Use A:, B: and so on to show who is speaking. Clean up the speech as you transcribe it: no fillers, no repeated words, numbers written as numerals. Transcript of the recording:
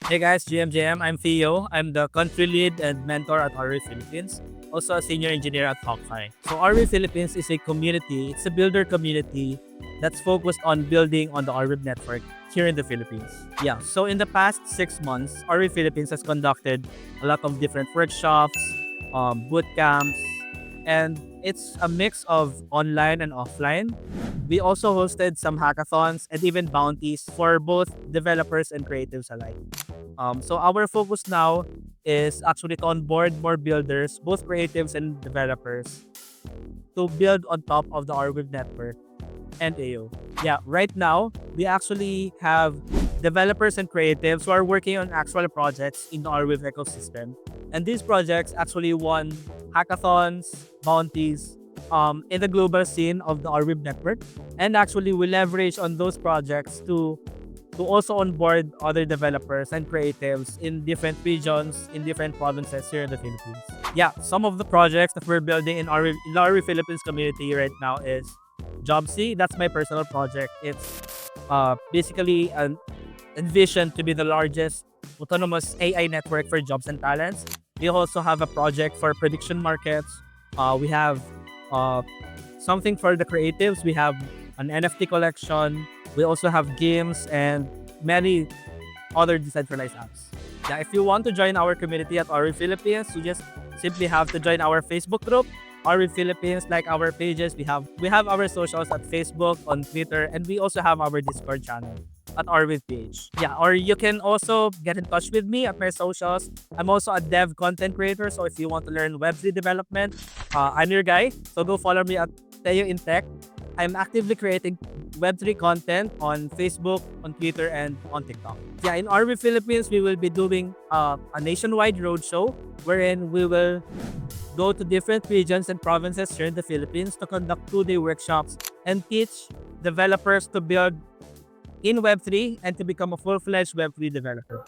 A: Hey guys, GMJM. I'm Theo. I'm the country lead and mentor at Arweave Philippines, also a senior engineer at Hawkeye. So Arweave Philippines is a community, it's a builder community that's focused on building on the Arweave network here in the Philippines. Yeah, so in the past 6 months, Arweave Philippines has conducted a lot of different workshops, boot camps, and it's a mix of online and offline. We also hosted some hackathons and even bounties for both developers and creatives alike. So our focus now is actually to onboard more builders, both creatives and developers, to build on top of the Arweave network and AO. Yeah, right now we actually have developers and creatives who are working on actual projects in the Arweave ecosystem. And these projects actually won hackathons, bounties, in the global scene of the Arweave network. And actually we leverage on those projects to also onboard other developers and creatives in different regions, in different provinces here in the Philippines. Yeah, some of the projects that we're building in our Philippines community right now is Jobsy. That's my personal project. It's basically envisioned to be the largest autonomous AI network for jobs and talents. We also have a project for prediction markets. We have uh, something for the creatives. We have an NFT collection. We also have games and many other decentralized apps. Yeah, if you want to join our community at Arweave Philippines, you just simply have to join our Facebook group, Arweave Philippines. Like our pages, we have our socials at Facebook, on Twitter, and we also have our Discord channel at Arweave page. Yeah, or you can also get in touch with me at my socials. I'm also a dev content creator, so if you want to learn Web3 development, I'm your guy. So go follow me at Teo in Tech. I'm actively creating Web3 content on Facebook, on Twitter, and on TikTok. Yeah, in Arweave Philippines, we will be doing a nationwide roadshow wherein we will go to different regions and provinces here in the Philippines to conduct 2-day workshops and teach developers to build in Web3 and to become a full-fledged Web3 developer.